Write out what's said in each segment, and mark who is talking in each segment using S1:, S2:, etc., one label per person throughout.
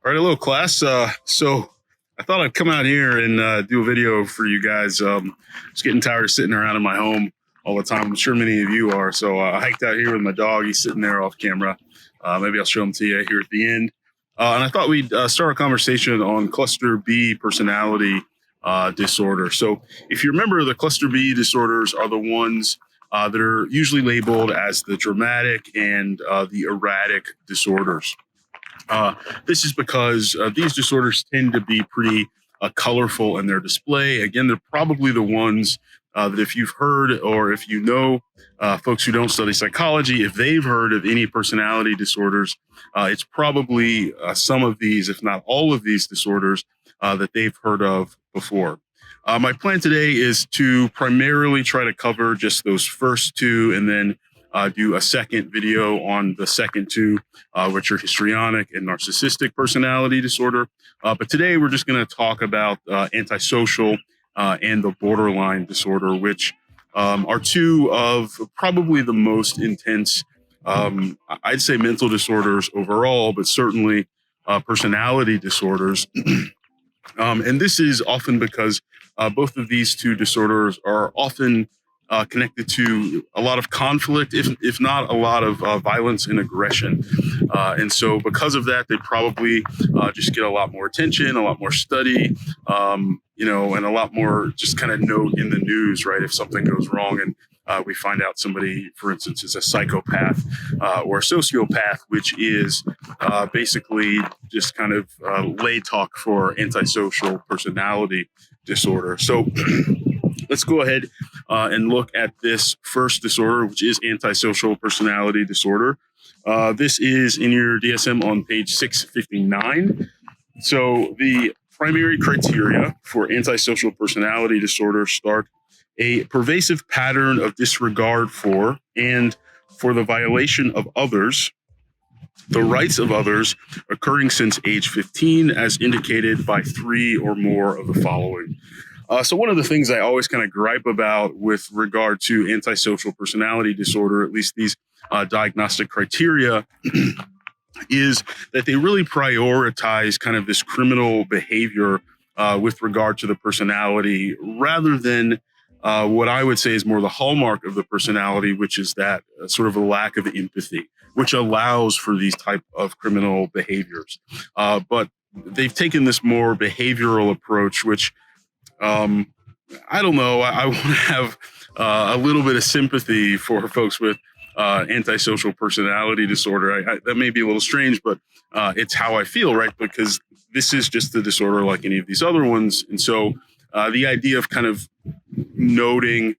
S1: All right, hello, class. So I thought I'd come out here and do a video for you guys. Just getting tired of sitting around in my home all the time. I'm sure many of you are. So I hiked out here with my dog. He's sitting there off camera. Maybe I'll show him to you here at the end. And I thought we'd start a conversation on cluster B personality disorder. So if you remember, the cluster B disorders are the ones that are usually labeled as the dramatic and the erratic disorders. This is because these disorders tend to be pretty colorful in their display. Again, they're probably the ones that if you've heard or if you know folks who don't study psychology, if they've heard of any personality disorders, it's probably some of these, if not all of these disorders that they've heard of before. My plan today is to primarily try to cover just those first two and then do a second video on the second two, which are histrionic and narcissistic personality disorder. But today we're just going to talk about antisocial and the borderline disorder, which are two of probably the most intense, I'd say mental disorders overall, but certainly personality disorders. And this is often because both of these two disorders are often connected to a lot of conflict, if not a lot of violence and aggression. And so because of that, they probably just get a lot more attention, a lot more study, and a lot more just kind of note in the news, right? If something goes wrong and we find out somebody, for instance, is a psychopath or a sociopath, which is basically just kind of lay talk for antisocial personality disorder. So let's go ahead and look at this first disorder, which is antisocial personality disorder. This is in your DSM on page 659. So the primary criteria for antisocial personality disorder start a pervasive pattern of disregard for and for the violation of others, the rights of others occurring since age 15, as indicated by three or more of the following. So one of the things I always kind of gripe about with regard to antisocial personality disorder, at least these diagnostic criteria, is that they really prioritize kind of this criminal behavior with regard to the personality rather than what I would say is more the hallmark of the personality, which is that sort of a lack of empathy, which allows for these type of criminal behaviors. But they've taken this more behavioral approach, which I don't know. I want to have a little bit of sympathy for folks with antisocial personality disorder. That may be a little strange, but it's how I feel, right? Because this is just a disorder like any of these other ones. And so the idea of kind of noting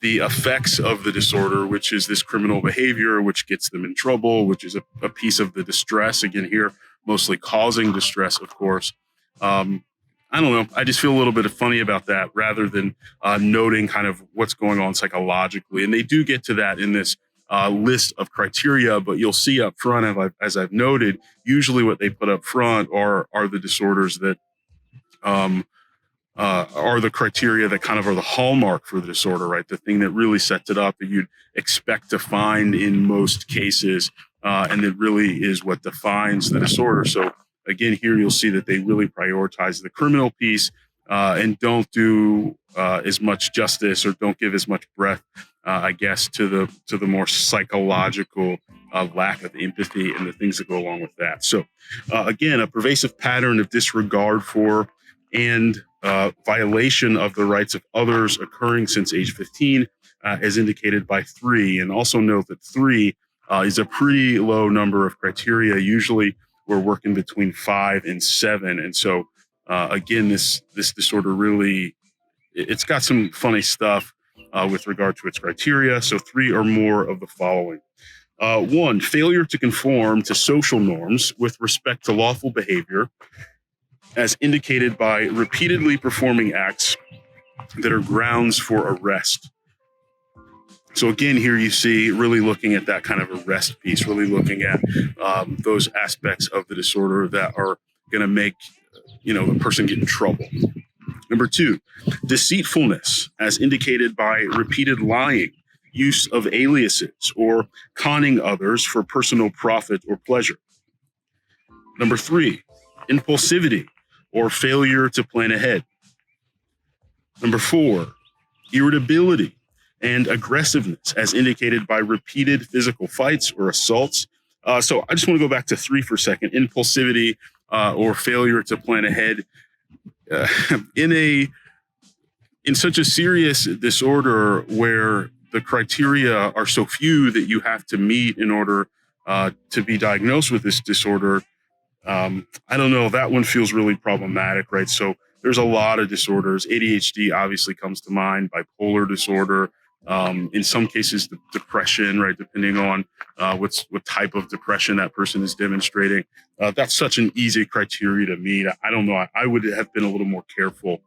S1: the effects of the disorder, which is this criminal behavior, which gets them in trouble, which is a piece of the distress, again here, mostly causing distress, of course. I don't know. I just feel a little bit funny about that rather than noting kind of what's going on psychologically. And they do get to that in this list of criteria, but you'll see up front, as I've noted, usually what they put up front are the disorders that are the criteria that kind of are the hallmark for the disorder, right? The thing that really sets it up that you'd expect to find in most cases, and it really is what defines the disorder. So again, here you'll see that they really prioritize the criminal piece and don't do as much justice or don't give as much breadth, I guess, to the more psychological lack of empathy and the things that go along with that. So again, a pervasive pattern of disregard for and violation of the rights of others occurring since age 15, as indicated by 3. And also note that 3 is a pretty low number of criteria. Usually we're working between 5 and 7. And so, again, this disorder really, it's got some funny stuff with regard to its criteria. So 3 or more of the following. 1, failure to conform to social norms with respect to lawful behavior, as indicated by repeatedly performing acts that are grounds for arrest. So again, here you see really looking at that kind of arrest piece, really looking at those aspects of the disorder that are going to make, the person get in trouble. Number 2, deceitfulness, as indicated by repeated lying, use of aliases, or conning others for personal profit or pleasure. Number 3, impulsivity or failure to plan ahead. Number 4, irritability and aggressiveness, as indicated by repeated physical fights or assaults. So I just want to go back to 3 for a second. Impulsivity or failure to plan ahead. Uh, in such a serious disorder where the criteria are so few that you have to meet in order to be diagnosed with this disorder, I don't know, that one feels really problematic, right? So there's a lot of disorders. ADHD obviously comes to mind, bipolar disorder, in some cases, depression, right? Depending on what type of depression that person is demonstrating. That's such an easy criteria to meet. I don't know. I would have been a little more careful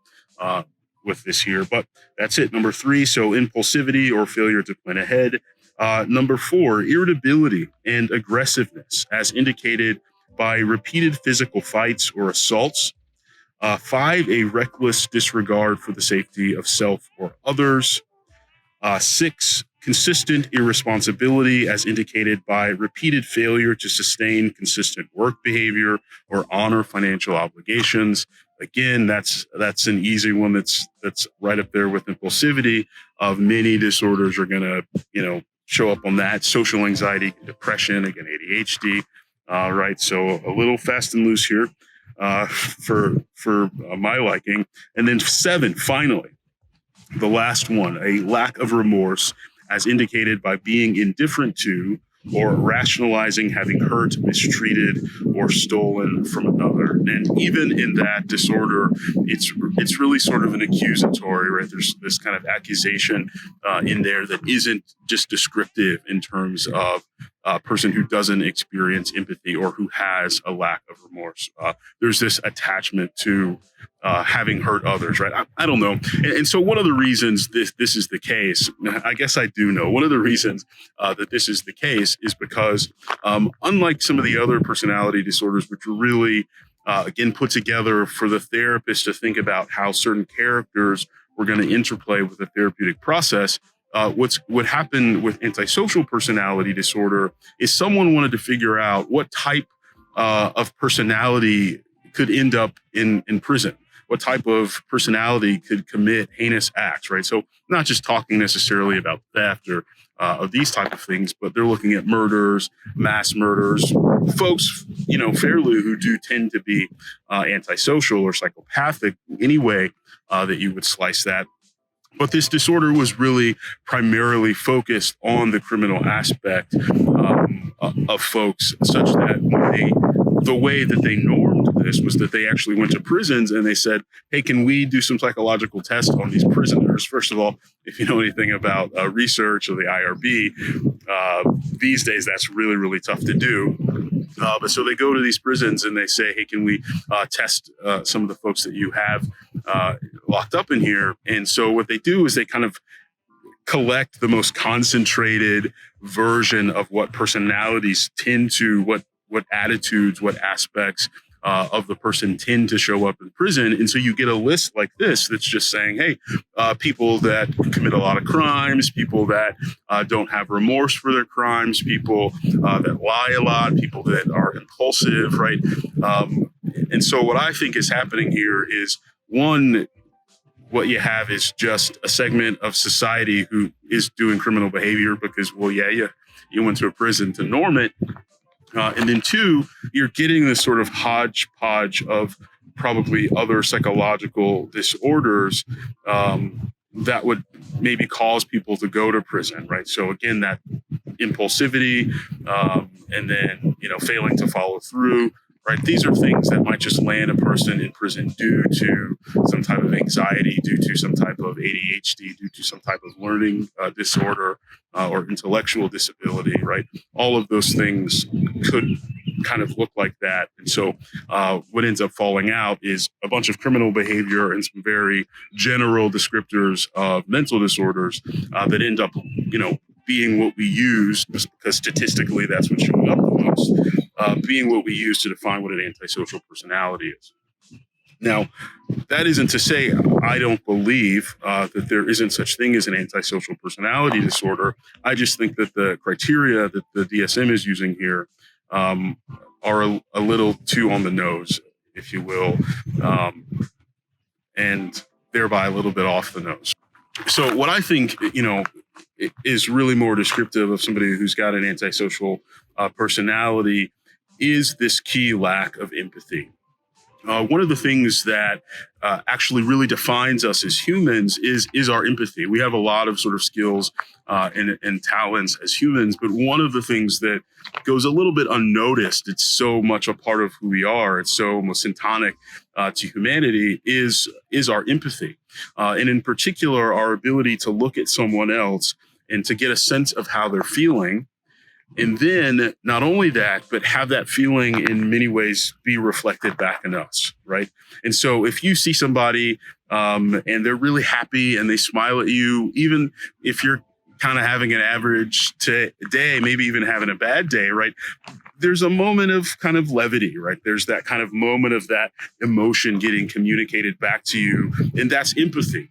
S1: with this here, but that's it. Number 3, so impulsivity or failure to plan ahead. Number 4, irritability and aggressiveness, as indicated by repeated physical fights or assaults. 5, a reckless disregard for the safety of self or others. 6, consistent irresponsibility, as indicated by repeated failure to sustain consistent work behavior or honor financial obligations. Again, that's an easy one. That's right up there with impulsivity. Of many disorders are going to show up on that. Social anxiety, depression, again ADHD. Right, so a little fast and loose here for my liking. And then 7, finally, the last one, a lack of remorse, as indicated by being indifferent to or rationalizing having hurt, mistreated, or stolen from another. And even in that disorder, it's really sort of an accusatory, right? There's this kind of accusation in there that isn't just descriptive in terms of a person who doesn't experience empathy or who has a lack of remorse. There's this attachment to having hurt others, right? I don't know. And so one of the reasons this is the case, I guess I do know, one of the reasons that this is the case is because unlike some of the other personality disorders, which are really, again, put together for the therapist to think about how certain characters were going to interplay with the therapeutic process, what happened with antisocial personality disorder is someone wanted to figure out what type of personality could end up in prison. What type of personality could commit heinous acts, right? So not just talking necessarily about theft or of these type of things, but they're looking at murders, mass murders, folks, fairly who do tend to be antisocial or psychopathic any way that you would slice that. But this disorder was really primarily focused on the criminal aspect of folks, such that the way that they normed this was that they actually went to prisons and they said, hey, can we do some psychological tests on these prisoners? First of all, if you know anything about research or the IRB, these days that's really, really tough to do. But so they go to these prisons and they say, hey, can we test some of the folks that you have locked up in here? And so what they do is they kind of collect the most concentrated version of what personalities tend to, what attitudes, what aspects of the person tend to show up in prison. And so you get a list like this that's just saying, hey, people that commit a lot of crimes, people that don't have remorse for their crimes, people that lie a lot, people that are impulsive, right? And so what I think is happening here is, one, what you have is just a segment of society who is doing criminal behavior because, well, yeah, you went to a prison to norm it. And then 2, you're getting this sort of hodgepodge of probably other psychological disorders that would maybe cause people to go to prison, right? So again, that impulsivity and then, failing to follow through, right? These are things that might just land a person in prison due to some type of anxiety, due to some type of ADHD, due to some type of learning disorder or intellectual disability, right? All of those things could kind of look like that. And so what ends up falling out is a bunch of criminal behavior and some very general descriptors of mental disorders that end up, being what we use, just because statistically that's what's showing up the most, being what we use to define what an antisocial personality is. Now, that isn't to say I don't believe that there isn't such thing as an antisocial personality disorder. I just think that the criteria that the DSM is using here are a little too on the nose. if you will, and thereby a little bit off the nose. So what I think, is really more descriptive of somebody who's got an antisocial personality is this key lack of empathy. One of the things that actually really defines us as humans is our empathy. We have a lot of sort of skills and talents as humans, but one of the things that goes a little bit unnoticed, it's so much a part of who we are, it's so syntonic to humanity, is our empathy. And in particular, our ability to look at someone else and to get a sense of how they're feeling. And then not only that, but have that feeling in many ways be reflected back in us, right? And so if you see somebody and they're really happy and they smile at you, even if you're kind of having an average day, maybe even having a bad day, right? There's a moment of kind of levity, right? There's that kind of moment of that emotion getting communicated back to you, and that's empathy.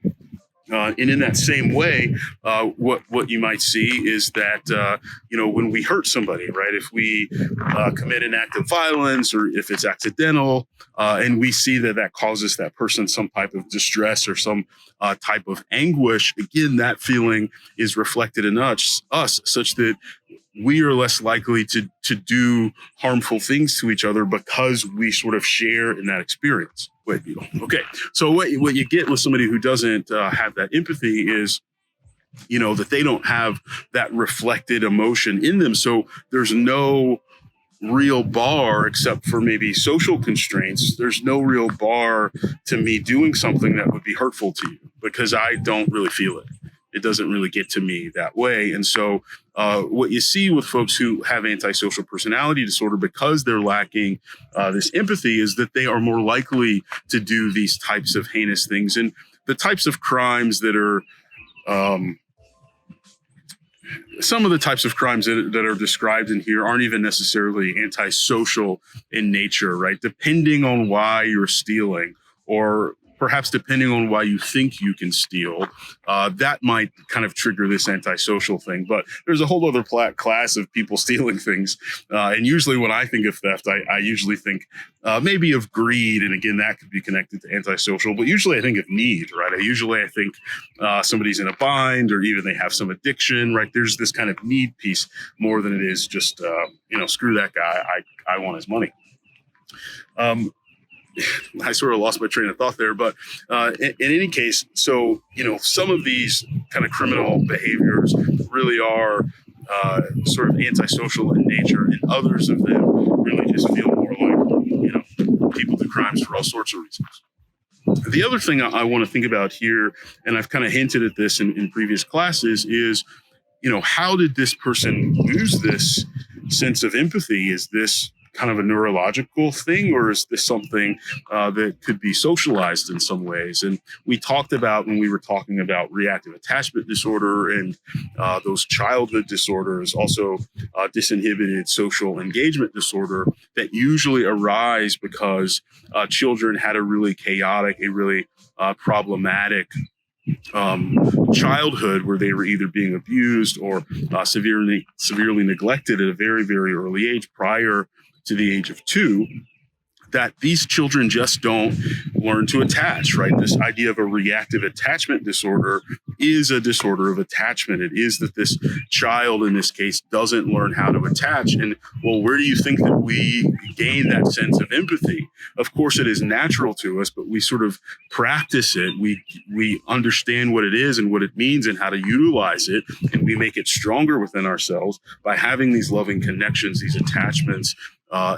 S1: And in that same way, what you might see is that, when we hurt somebody, right, if we commit an act of violence or if it's accidental, and we see that causes that person some type of distress or some type of anguish, again, that feeling is reflected in us such that we are less likely to do harmful things to each other because we sort of share in that experience. Okay. So what you get with somebody who doesn't have that empathy is, that they don't have that reflected emotion in them. So there's no real bar, except for maybe social constraints. There's no real bar to me doing something that would be hurtful to you because I don't really feel it. It doesn't really get to me that way. And so what you see with folks who have antisocial personality disorder, because they're lacking this empathy, is that they are more likely to do these types of heinous things. And the types of crimes that are some of the types of crimes that are described in here aren't even necessarily antisocial in nature, right? Depending on why you're stealing, or perhaps depending on why you think you can steal, that might kind of trigger this antisocial thing. But there's a whole other class of people stealing things. And usually when I think of theft, I usually think maybe of greed. And again, that could be connected to antisocial, but usually I think of need, right? I think somebody's in a bind, or even they have some addiction, right? There's this kind of need piece more than it is just, screw that guy. I want his money. I sort of lost my train of thought there, but in any case, so, some of these kind of criminal behaviors really are sort of antisocial in nature, and others of them really just feel more like, people do crimes for all sorts of reasons. The other thing I want to think about here, and I've kind of hinted at this in previous classes, is, how did this person lose this sense of empathy? Is this kind of a neurological thing, or is this something that could be socialized in some ways? And we talked about, when we were talking about reactive attachment disorder and those childhood disorders, also disinhibited social engagement disorder, that usually arise because children had a really chaotic, a really problematic childhood where they were either being abused or severely neglected at a very, very early age, prior to the age of 2, that these children just don't learn to attach, right? This idea of a reactive attachment disorder is a disorder of attachment. It is that this child, in this case, doesn't learn how to attach. And, well, where do you think that we gain that sense of empathy? Of course, it is natural to us, but we sort of practice it. We understand what it is and what it means and how to utilize it. And we make it stronger within ourselves by having these loving connections, these attachments,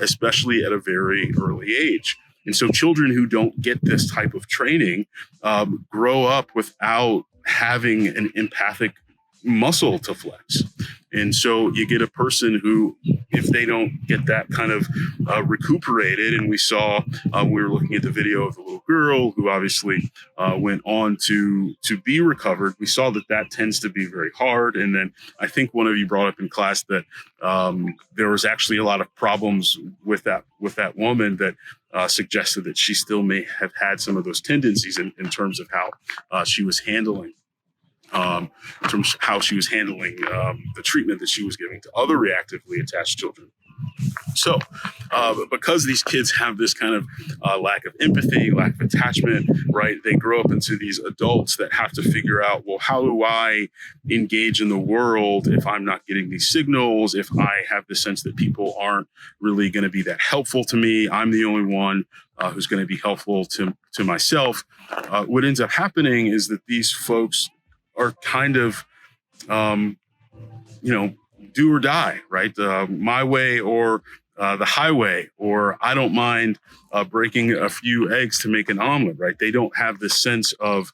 S1: especially at a very early age. And so children who don't get this type of training grow up without having an empathic muscle to flex. And so you get a person who, if they don't get that kind of recuperated, and we saw, we were looking at the video of the little girl who obviously went on to be recovered, we saw that tends to be very hard. And then I think one of you brought up in class that there was actually a lot of problems with that woman that suggested that she still may have had some of those tendencies in terms of how she was handling the treatment that she was giving to other reactively attached children. So, because these kids have this kind of lack of empathy, lack of attachment, right? They grow up into these adults that have to figure out, well, how do I engage in the world if I'm not getting these signals? If I have the sense that people aren't really going to be that helpful to me, I'm the only one who's going to be helpful to myself. What ends up happening is that these folks are kind of, do or die, right? My way or the highway, or I don't mind breaking a few eggs to make an omelet, right? They don't have the sense of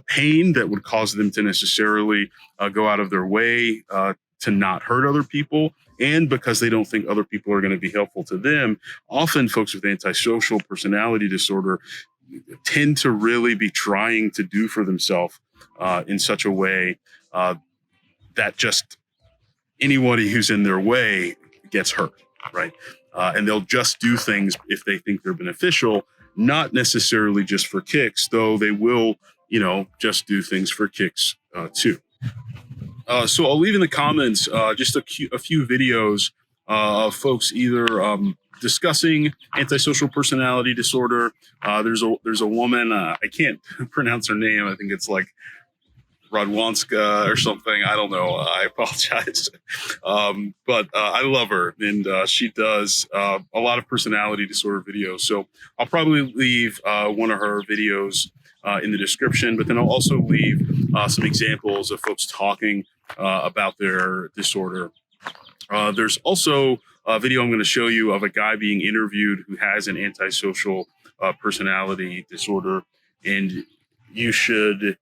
S1: pain that would cause them to necessarily go out of their way to not hurt other people. And because they don't think other people are going to be helpful to them, often folks with antisocial personality disorder tend to really be trying to do for themselves in such a way that just anybody who's in their way gets hurt, right? And they'll just do things if they think they're beneficial, not necessarily just for kicks, though they will, just do things for kicks too. So I'll leave in the comments just a few videos of folks either discussing antisocial personality disorder. There's a woman, I can't pronounce her name. I think it's like Radwanska or something. I don't know. I apologize. But I love her, and she does a lot of personality disorder videos. So I'll probably leave one of her videos in the description, but then I'll also leave some examples of folks talking about their disorder. There's also a video I'm going to show you of a guy being interviewed who has an antisocial personality disorder, and you should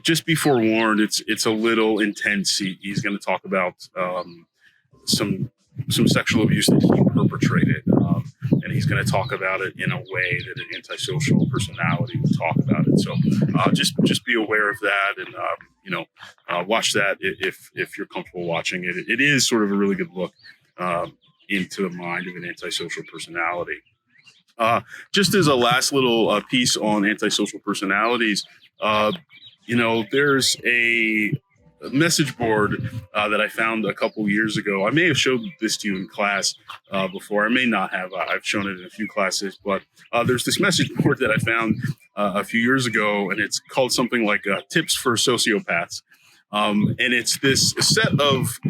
S1: just be forewarned. It's a little intense. He's going to talk about some sexual abuse that he perpetrated, and he's going to talk about it in a way that an antisocial personality would talk about it. So just be aware of that, and watch that if you're comfortable watching it. It is sort of a really good look into the mind of an antisocial personality. Just as a last little piece on antisocial personalities, there's a message board that I found a couple years ago. I may have showed this to you in class before. I may not have. I've shown it in a few classes, but there's this message board that I found a few years ago, and it's called something like Tips for Sociopaths. And it's this set of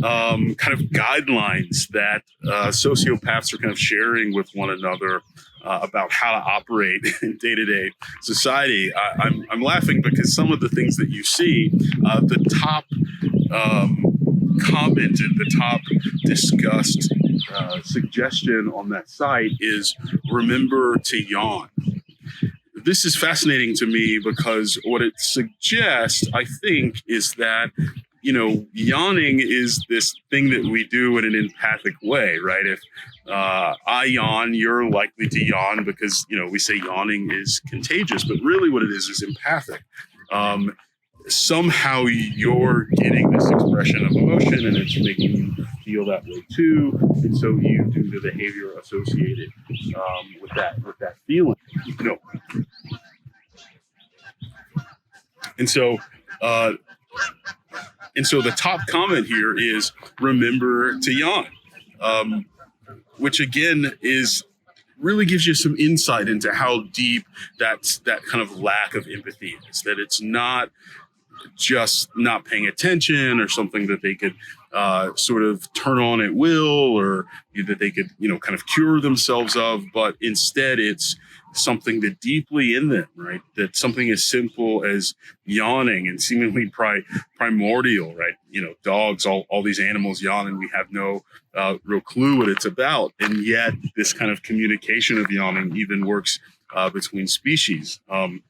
S1: kind of guidelines that sociopaths are kind of sharing with one another about how to operate in day-to-day society. I'm laughing because some of the things that you see, the top comment and the top discussed suggestion on that site is remember to yawn. This is fascinating to me because what it suggests, I think, is that yawning is this thing that we do in an empathic way, right? If I yawn, you're likely to yawn because, we say yawning is contagious, but really what it is empathic. Somehow you're getting this expression of emotion and it's making you feel that way too. And so you do the behavior associated with that feeling, And so the top comment here is remember to yawn, which again really gives you some insight into how deep that kind of lack of empathy is, that it's not just not paying attention or something that they could sort of turn on at will, or that they could, kind of cure themselves of, but instead it's something that deeply in them, right? That something as simple as yawning and seemingly primordial, right? Dogs, all these animals yawn and we have no real clue what it's about. And yet this kind of communication of yawning even works between species. In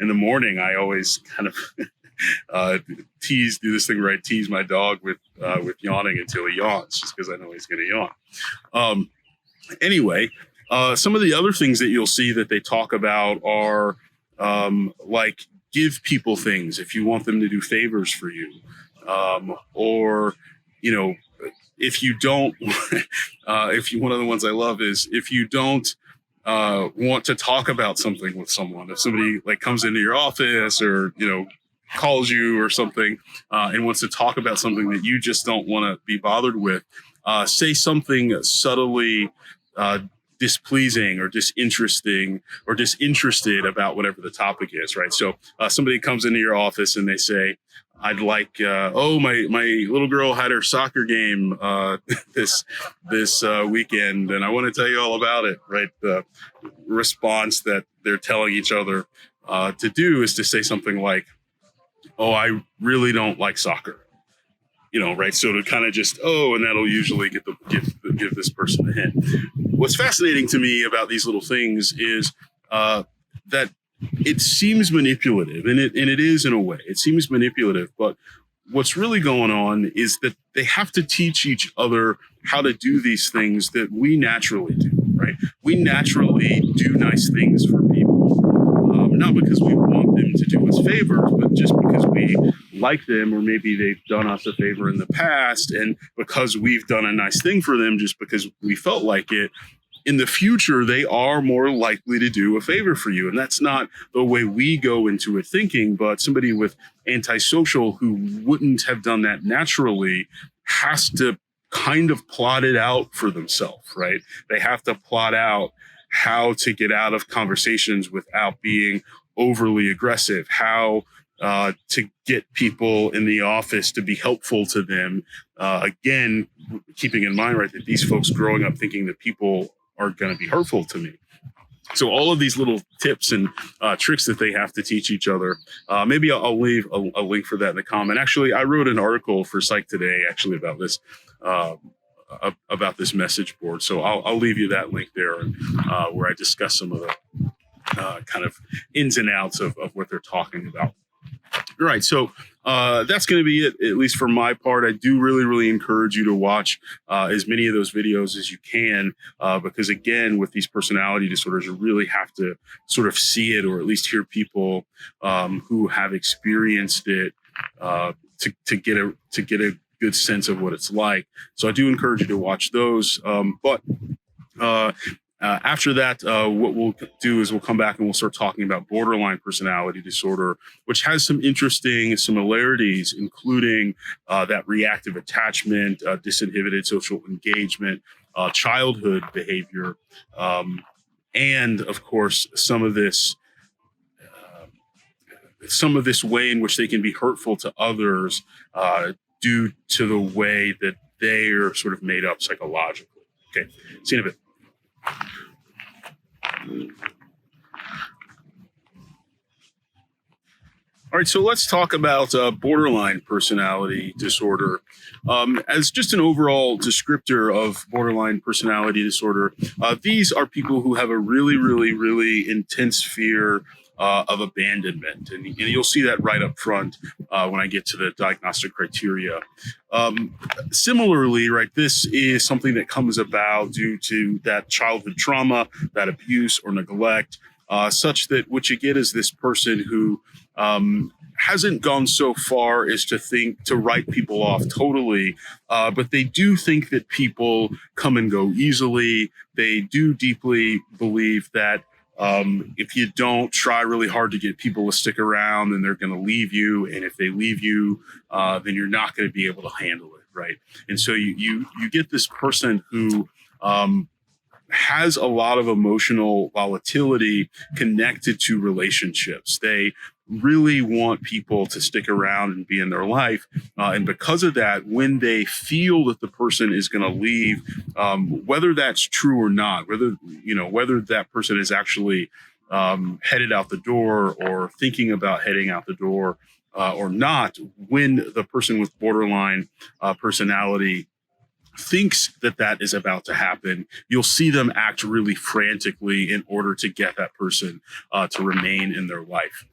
S1: the morning, I always kind of tease my dog with yawning until he yawns, just because I know he's going to yawn. Anyway, some of the other things that you'll see that they talk about are like give people things if you want them to do favors for you, or if you don't. One of the ones I love is if you don't want to talk about something with someone. If somebody comes into your office or calls you or something and wants to talk about something that you just don't want to be bothered with, say something subtly displeasing or disinteresting or disinterested about whatever the topic is, right? So somebody comes into your office and they say, I'd like, oh, my little girl had her soccer game this weekend, and I want to tell you all about it, right? The response that they're telling each other to do is to say something like, oh, I really don't like soccer. Right? So to kind of just, and that'll usually give this person a hint. What's fascinating to me about these little things is that it seems manipulative, and it is in a way. It seems manipulative, but what's really going on is that they have to teach each other how to do these things that we naturally do, right? We naturally do nice things for people, not because we want them to do us favors, but just because we like them, or maybe they've done us a favor in the past, and because we've done a nice thing for them just because we felt like it, in the future, they are more likely to do a favor for you. And that's not the way we go into it thinking, but somebody with antisocial who wouldn't have done that naturally has to kind of plot it out for themselves, right? They have to plot out how to get out of conversations without being overly aggressive, how to get people in the office to be helpful to them. Again, keeping in mind, right, that these folks growing up thinking that people are going to be hurtful to me. So all of these little tips and tricks that they have to teach each other. Maybe I'll leave a link for that in the comment. Actually, I wrote an article for Psych Today actually about this message board. So I'll leave you that link there, where I discuss some of the kind of ins and outs of what they're talking about. All right, so that's going to be it, at least for my part. I do really, really encourage you to watch as many of those videos as you can, because again, with these personality disorders, you really have to sort of see it, or at least hear people who have experienced it to get a good sense of what it's like. So I do encourage you to watch those. After that, what we'll do is we'll come back and we'll start talking about borderline personality disorder, which has some interesting similarities, including that reactive attachment, disinhibited social engagement, childhood behavior, and of course, some of this way in which they can be hurtful to others due to the way that they are sort of made up psychologically. Okay, see you in a bit. All right, so let's talk about borderline personality disorder. As just an overall descriptor of borderline personality disorder, these are people who have a really, really, really intense fear of abandonment. And you'll see that right up front when I get to the diagnostic criteria. Similarly, right, this is something that comes about due to that childhood trauma, that abuse or neglect, such that what you get is this person who hasn't gone so far as to write people off totally, but they do think that people come and go easily. They do deeply believe that if you don't try really hard to get people to stick around, then they're going to leave you. And if they leave you, then you're not going to be able to handle it, right? And so you get this person who has a lot of emotional volatility connected to relationships. They really want people to stick around and be in their life. And because of that, when they feel that the person is going to leave, whether that's true or not, whether that person is actually headed out the door or thinking about heading out the door or not, when the person with borderline personality thinks that is about to happen, you'll see them act really frantically in order to get that person to remain in their life.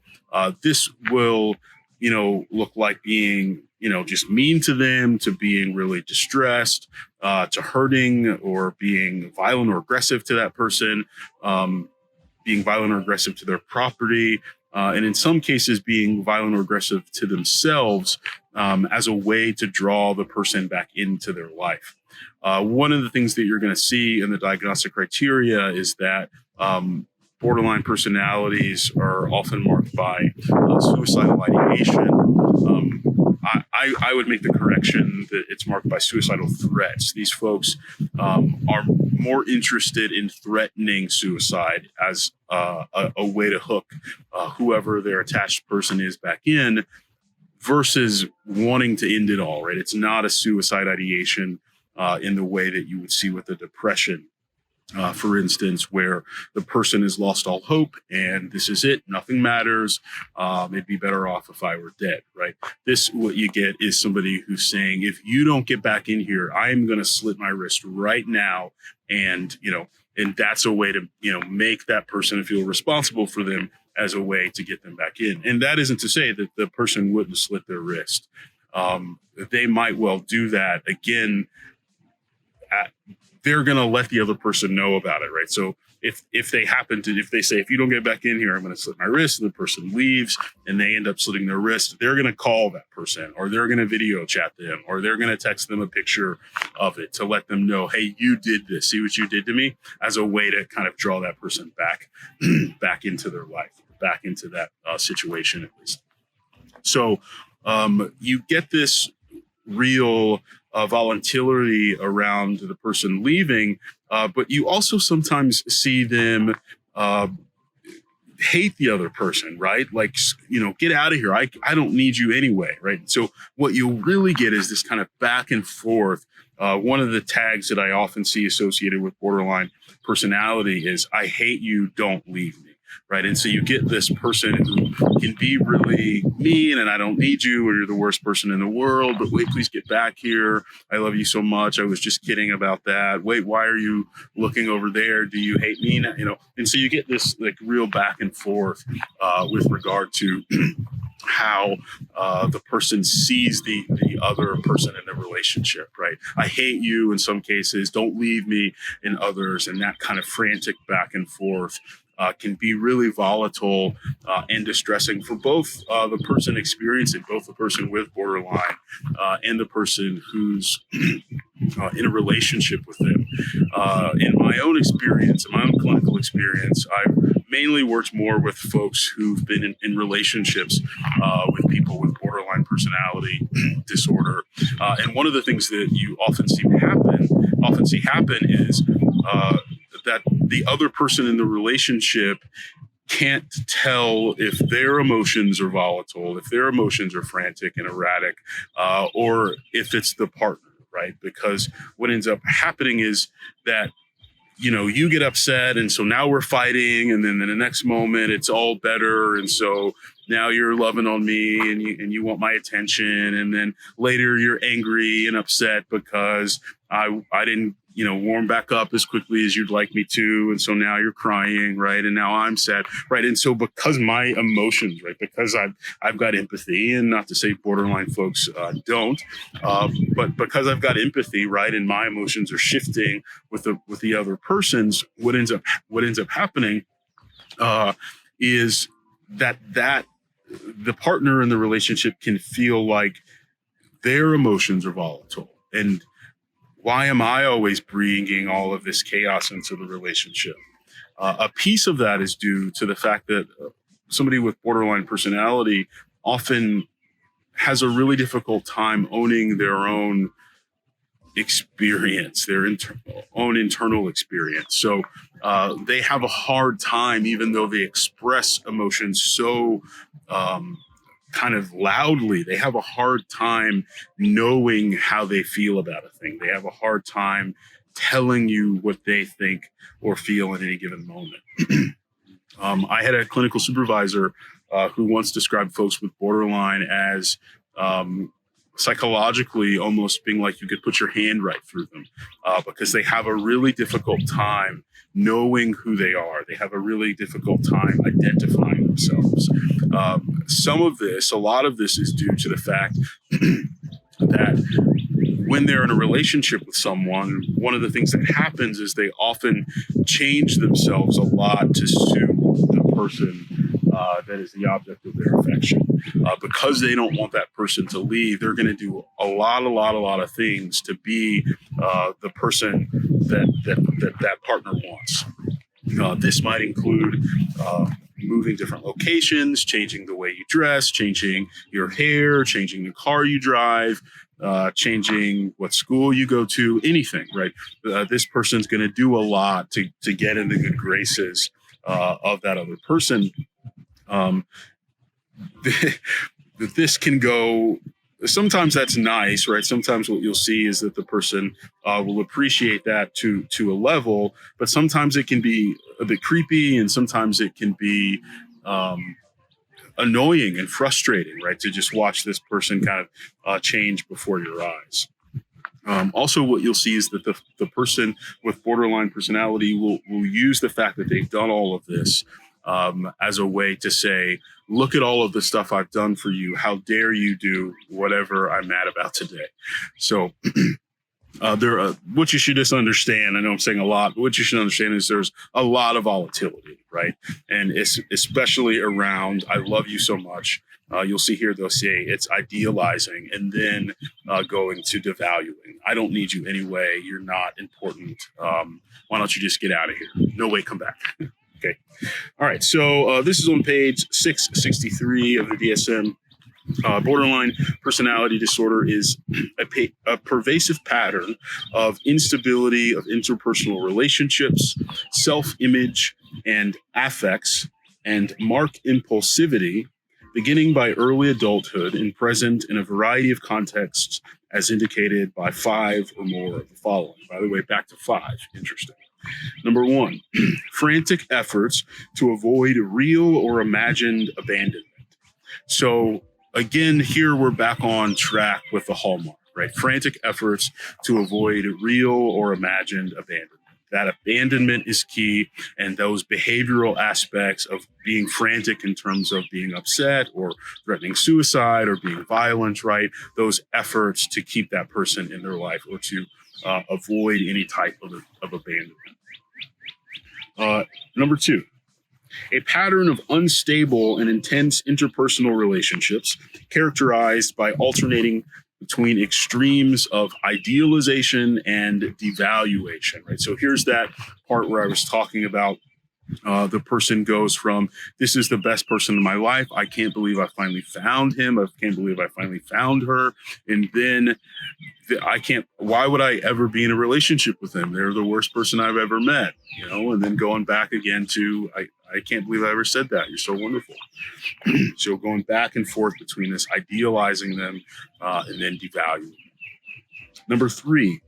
S1: This will, look like being, just mean to them, to being really distressed, to hurting, or being violent or aggressive to that person, being violent or aggressive to their property, and in some cases being violent or aggressive to themselves as a way to draw the person back into their life. One of the things that you're going to see in the diagnostic criteria is that borderline personalities are often marked by suicidal ideation. I would make the correction that it's marked by suicidal threats. These folks are more interested in threatening suicide as a way to hook whoever their attached person is back in, versus wanting to end it all, right? It's not a suicide ideation in the way that you would see with a depression. For instance, where the person has lost all hope and this is it, nothing matters. It'd be better off if I were dead, right? What you get is somebody who's saying, if you don't get back in here, I'm going to slit my wrist right now. And, and that's a way to, make that person feel responsible for them as a way to get them back in. And that isn't to say that the person wouldn't slit their wrist. They might well do that again. They're going to let the other person know about it, right? So if they say, if you don't get back in here, I'm going to slit my wrist, and the person leaves and they end up slitting their wrist, they're going to call that person, or they're going to video chat them, or they're going to text them a picture of it to let them know, hey, you did this, see what you did to me, as a way to kind of draw that person back into their life, back into that situation at least. So you get this real volatility around the person leaving, but you also sometimes see them hate the other person, right? Like, get out of here. I don't need you anyway, right? So what you'll really get is this kind of back and forth. One of the tags that I often see associated with borderline personality is, I hate you, don't leave me. Right. And so you get this person who can be really mean, and I don't need you, or you're the worst person in the world, but wait, please get back here. I love you so much. I was just kidding about that. Wait, why are you looking over there? Do you hate me? And so you get this like real back and forth with regard to how the person sees the other person in the relationship, right? I hate you in some cases, don't leave me in others. And that kind of frantic back and forth can be really volatile and distressing for both the person experiencing, both the person with borderline and the person who's in a relationship with them. In my own experience, in my own clinical experience, I've mainly worked more with folks who've been in relationships with people with borderline personality disorder. And one of the things that you often see happen is that the other person in the relationship can't tell if their emotions are volatile, if their emotions are frantic and erratic, or if it's the partner, right? Because what ends up happening is that, you get upset, and so now we're fighting, and then in the next moment it's all better, and so now you're loving on me and you want my attention, and then later you're angry and upset because I didn't warm back up as quickly as you'd like me to, and so now you're crying, right? And now I'm sad, right? And so because my emotions, right, because I've got empathy, and not to say borderline folks don't, but because I've got empathy, right, and my emotions are shifting with the other person's, what ends up happening is that the partner in the relationship can feel like their emotions are volatile. And why am I always bringing all of this chaos into the relationship? A piece of that is due to the fact that somebody with borderline personality often has a really difficult time owning their own experience, their own internal experience. So they have a hard time, even though they express emotions so kind of loudly, they have a hard time knowing how they feel about a thing. They have a hard time telling you what they think or feel in any given moment. I had a clinical supervisor who once described folks with borderline as psychologically almost being like you could put your hand right through them because they have a really difficult time knowing who they are. They have a really difficult time identifying themselves. A lot of this is due to the fact that when they're in a relationship with someone, one of the things that happens is they often change themselves a lot to suit the person that is the object of their affection. Because they don't want that person to leave, they're going to do a lot of things to be the person that partner wants. This might include moving different locations, changing the way you dress, changing your hair, changing the car you drive, changing what school you go to, anything, right? This person's going to do a lot to get in the good graces of that other person. This can go, sometimes that's nice, right? Sometimes what you'll see is that the person will appreciate that to a level, but sometimes it can be a bit creepy, and sometimes it can be annoying and frustrating, right? To just watch this person kind of change before your eyes. Also, what you'll see is that the person with borderline personality will use the fact that they've done all of this as a way to say, look at all of the stuff I've done for you. How dare you do whatever I'm mad about today? So what you should just understand, I know I'm saying a lot, but what you should understand is there's a lot of volatility, right? And it's especially around, I love you so much. You'll see here, they'll say it's idealizing and then going to devaluing. I don't need you anyway. You're not important. Why don't you just get out of here? No way, come back. Okay. All right. So this is on page 663 of the DSM. Borderline personality disorder is a pervasive pattern of instability of interpersonal relationships, self-image, and affects, and marked impulsivity, beginning by early adulthood and present in a variety of contexts, as indicated by 5 or more of the following. By the way, back to 5. Interesting. Number 1, frantic efforts to avoid real or imagined abandonment. So again, here we're back on track with the hallmark, right? Frantic efforts to avoid real or imagined abandonment. That abandonment is key, and those behavioral aspects of being frantic in terms of being upset or threatening suicide or being violent, right? Those efforts to keep that person in their life or to avoid any type of abandonment. Number 2, a pattern of unstable and intense interpersonal relationships characterized by alternating between extremes of idealization and devaluation, right? So here's that part where I was talking about the person goes from, this is the best person in my life. I can't believe I finally found him. I can't believe I finally found her. And then why would I ever be in a relationship with them? They're the worst person I've ever met, and then going back again to, I can't believe I ever said that. You're so wonderful. So going back and forth between this idealizing them and then devaluing. Number 3,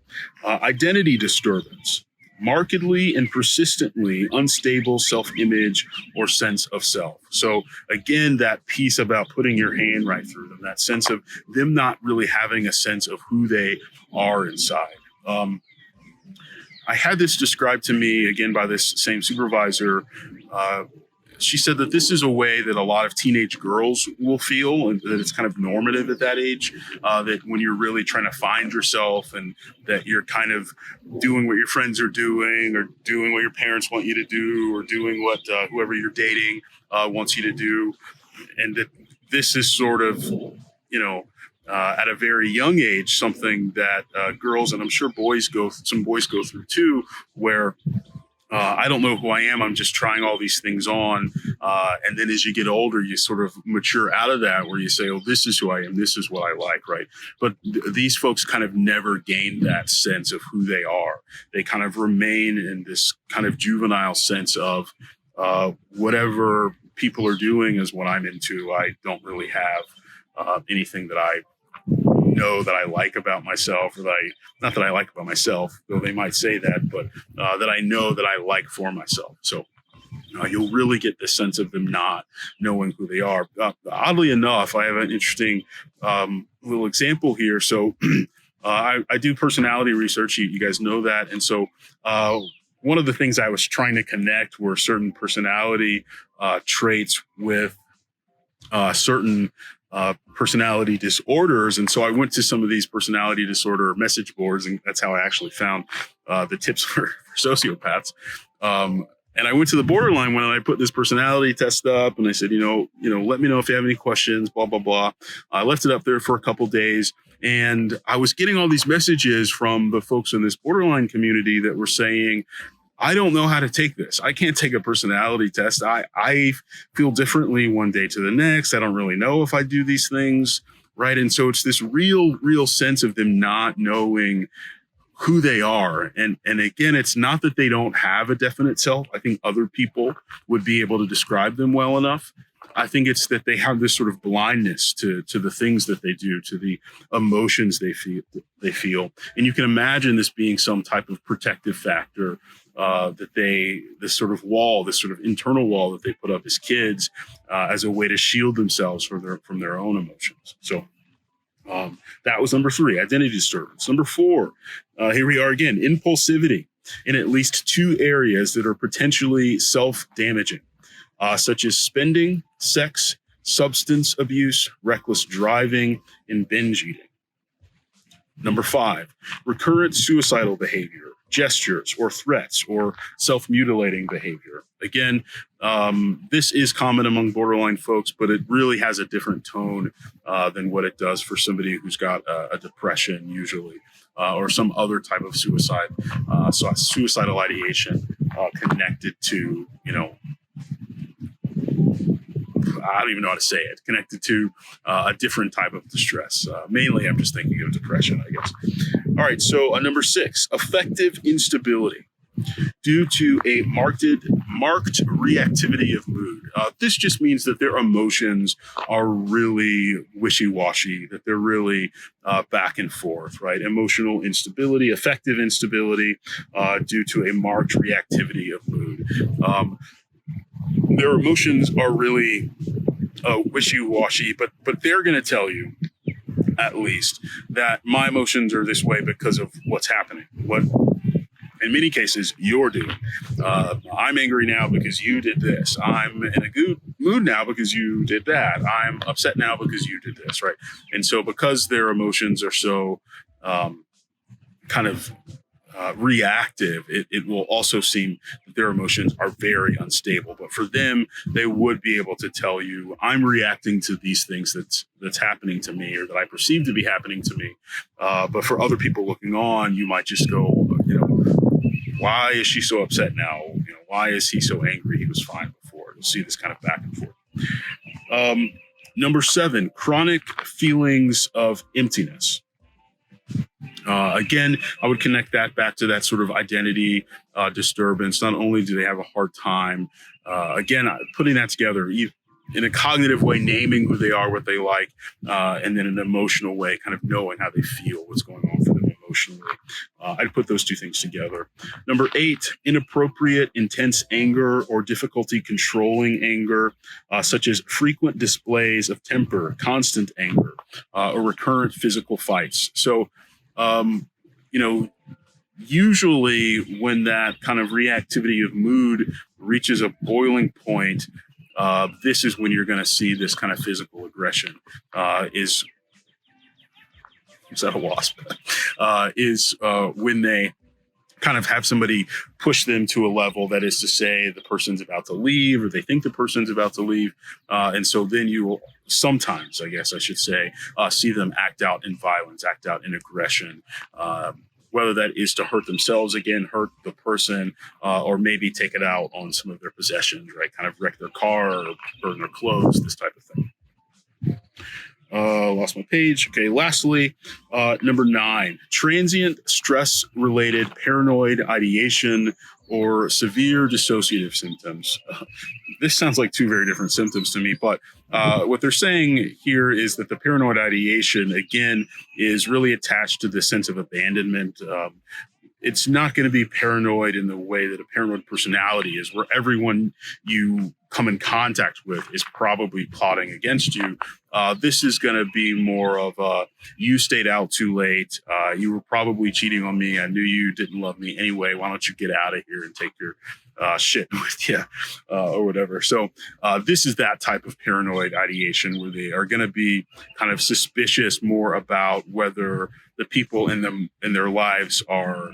S1: identity disturbance. Markedly and persistently unstable self-image or sense of self. So again, that piece about putting your hand right through them, that sense of them not really having a sense of who they are inside. I had this described to me again by this same supervisor. She said that this is a way that a lot of teenage girls will feel, and that it's kind of normative at that age, that when you're really trying to find yourself and that you're kind of doing what your friends are doing or doing what your parents want you to do or doing what whoever you're dating wants you to do. And that this is sort of, at a very young age, something that girls, and I'm sure some boys go through too, where I don't know who I am. I'm just trying all these things on. And then as you get older, you sort of mature out of that where you say, oh, this is who I am. This is what I like, right? But these folks kind of never gain that sense of who they are. They kind of remain in this kind of juvenile sense of whatever people are doing is what I'm into. I don't really have anything that I know that I like about myself, or not that I like about myself, though they might say that, but that I know that I like for myself. So you'll really get the sense of them not knowing who they are. Oddly enough, I have an interesting little example here. So I do personality research. You guys know that. And so one of the things I was trying to connect were certain personality traits with certain personality disorders. And so I went to some of these personality disorder message boards, and that's how I actually found the tips for sociopaths. And I went to the borderline one, and I put this personality test up, and I said, let me know if you have any questions, blah, blah, blah. I left it up there for a couple days, and I was getting all these messages from the folks in this borderline community that were saying, I don't know how to take this. I can't take a personality test. I feel differently one day to the next. I don't really know if I do these things, right? And so it's this real sense of them not knowing who they are. And again, it's not that they don't have a definite self. I think other people would be able to describe them well enough. I think it's that they have this sort of blindness to the things that they do, to the emotions they feel. And you can imagine this being some type of protective factor this sort of wall, this sort of internal wall that they put up as kids as a way to shield themselves from their own emotions. So that was number 3, identity disturbance. Number 4, here we are again, impulsivity in at least 2 areas that are potentially self-damaging, such as spending, sex, substance abuse, reckless driving, and binge eating. Number 5, recurrent suicidal behavior, gestures or threats or self-mutilating behavior. Again, this is common among borderline folks, but it really has a different tone than what it does for somebody who's got a depression usually, or some other type of suicide. So suicidal ideation connected to, I don't even know how to say it, connected to a different type of distress. Mainly, I'm just thinking of depression, I guess. All right, so number 6, affective instability due to a marked reactivity of mood. This just means that their emotions are really wishy-washy, that they're really back and forth, right? Emotional instability, affective instability due to a marked reactivity of mood. Their emotions are really wishy-washy, but they're going to tell you, at least, that my emotions are this way because of what's happening. What, in many cases, you're doing. I'm angry now because you did this. I'm in a good mood now because you did that. I'm upset now because you did this, right? And so because their emotions are so kind of reactive, it will also seem that their emotions are very unstable. But for them, they would be able to tell you, I'm reacting to these things that's happening to me or that I perceive to be happening to me. But for other people looking on, you might just go, why is she so upset now? Why is he so angry? He was fine before. You'll see this kind of back and forth. Number 7, chronic feelings of emptiness. Again, I would connect that back to that sort of identity disturbance. Not only do they have a hard time, again, putting that together in a cognitive way, naming who they are, what they like, and then in an emotional way, kind of knowing how they feel, what's going on for them emotionally. I'd put those 2 things together. Number 8, inappropriate, intense anger or difficulty controlling anger, such as frequent displays of temper, constant anger, or recurrent physical fights. So, usually when that kind of reactivity of mood reaches a boiling point, this is when you're going to see this kind of physical aggression. Is that a wasp? Is when they kind of have somebody push them to a level, that is to say the person's about to leave or they think the person's about to leave. And so then you will sometimes, I guess I should say, see them act out in violence, act out in aggression, whether that is to hurt themselves again, hurt the person, or maybe take it out on some of their possessions, right? Kind of wreck their car or burn their clothes, this type of thing. Lost my page. Okay, lastly, number 9, transient stress-related paranoid ideation or severe dissociative symptoms. This sounds like 2 very different symptoms to me, but what they're saying here is that the paranoid ideation, again, is really attached to the sense of abandonment. It's not going to be paranoid in the way that a paranoid personality is, where everyone you come in contact with is probably plotting against you. This is going to be more of a, you stayed out too late. You were probably cheating on me. I knew you didn't love me anyway. Why don't you get out of here and take your shit with you or whatever. So this is that type of paranoid ideation where they are going to be kind of suspicious more about whether the people in their lives are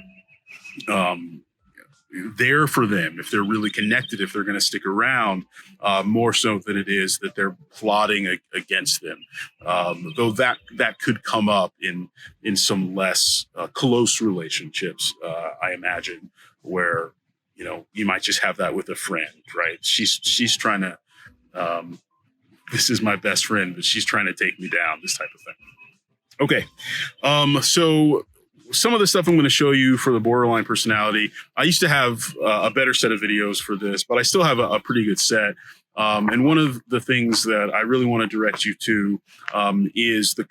S1: there for them, if they're really connected, if they're going to stick around, more so than it is that they're plotting against them. Though that could come up in some less close relationships, I imagine, where you might just have that with a friend, right? She's trying to, this is my best friend, but she's trying to take me down, this type of thing. Okay. So some of the stuff I'm going to show you for the borderline personality, I used to have a better set of videos for this, but I still have a pretty good set. And one of the things that I really want to direct you to is the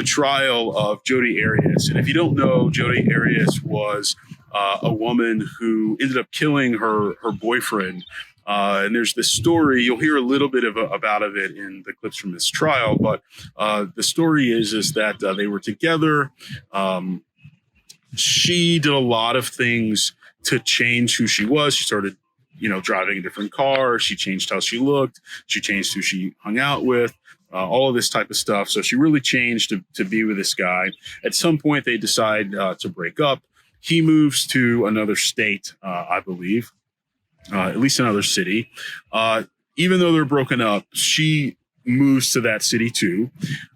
S1: trial of Jodi Arias. And if you don't know, Jodi Arias was a woman who ended up killing her boyfriend. And there's this story, you'll hear a little bit about it in the clips from this trial, but the story is that they were together. She did a lot of things to change who she was. She started, driving a different car. She changed how she looked. She changed who she hung out with, all of this type of stuff. So she really changed to be with this guy. At some point, they decide to break up. He moves to another state, I believe. At least another city. Even though they're broken up, she moves to that city too.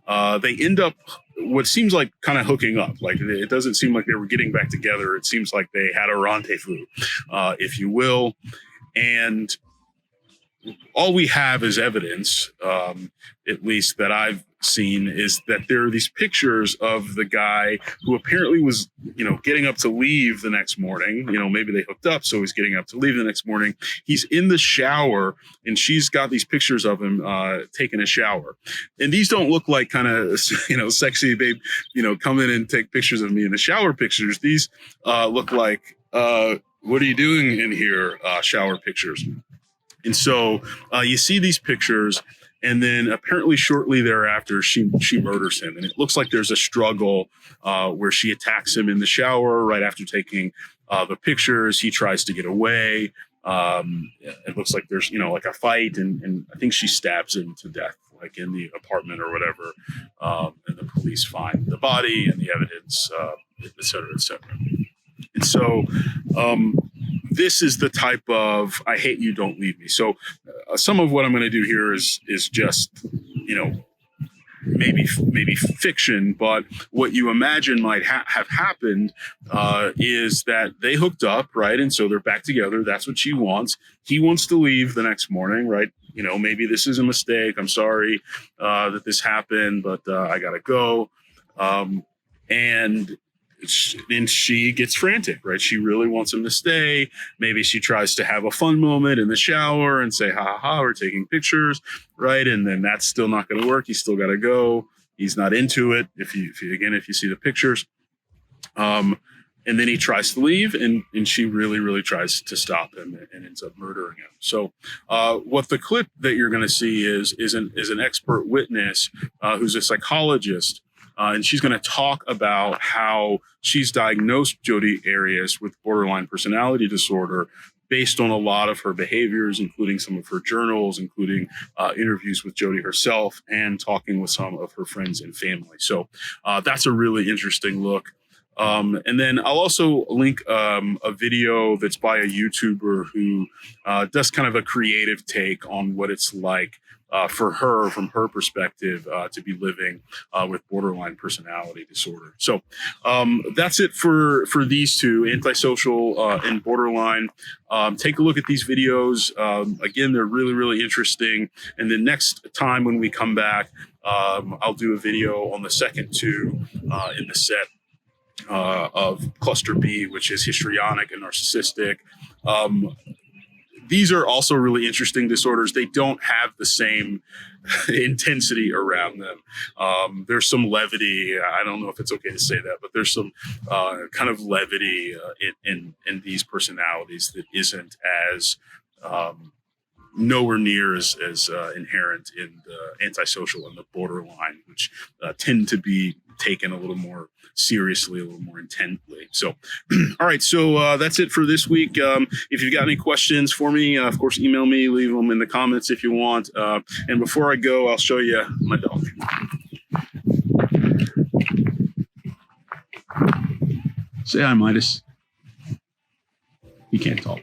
S1: They end up what seems like kind of hooking up. Like it doesn't seem like they were getting back together. It seems like they had a rendezvous, if you will. And all we have as evidence, at least that I've seen, is that there are these pictures of the guy who apparently was, getting up to leave the next morning. Maybe they hooked up, so he's getting up to leave the next morning. He's in the shower, and she's got these pictures of him taking a shower. And these don't look like kind of, sexy babe, come in and take pictures of me in the shower pictures. These look like, what are you doing in here? Shower pictures. And so you see these pictures, and then apparently shortly thereafter, she murders him. And it looks like there's a struggle where she attacks him in the shower right after taking the pictures. He tries to get away. It looks like there's, like a fight, and I think she stabs him to death, like in the apartment or whatever. And the police find the body and the evidence, et cetera, et cetera. And so this is the type of I hate you, don't leave me. So some of what I'm going to do here is just, maybe fiction, but what you imagine might have happened is that they hooked up, right? And so they're back together. That's what she wants. He wants to leave the next morning, right? Maybe this is a mistake. I'm sorry that this happened, but I got to go. And she gets frantic, right? She really wants him to stay. Maybe she tries to have a fun moment in the shower and say, ha ha ha, we're taking pictures, right? And then that's still not going to work. He's still got to go. He's not into it. If you see the pictures. And then he tries to leave, and she really, really tries to stop him and ends up murdering him. So what the clip that you're going to see is an expert witness who's a psychologist. And she's going to talk about how she's diagnosed Jodi Arias with borderline personality disorder based on a lot of her behaviors, including some of her journals, including interviews with Jodi herself, and talking with some of her friends and family. So that's a really interesting look. And then I'll also link a video that's by a YouTuber who does kind of a creative take on what it's like for her, from her perspective, to be living with borderline personality disorder. So that's it for these two, Antisocial and Borderline. Take a look at these videos. Again, they're really, really interesting. And the next time when we come back, I'll do a video on the second two in the set of Cluster B, which is histrionic and narcissistic. These are also really interesting disorders. They don't have the same intensity around them. There's some levity. I don't know if it's okay to say that, but there's some kind of levity in these personalities that isn't as nowhere near as inherent in the antisocial and the borderline, which tend to be taken a little more seriously, a little more intently. So, all right. So that's it for this week. If you've got any questions for me, of course, email me, leave them in the comments if you want. And before I go, I'll show you my dog. Say hi, Midas. He can't talk.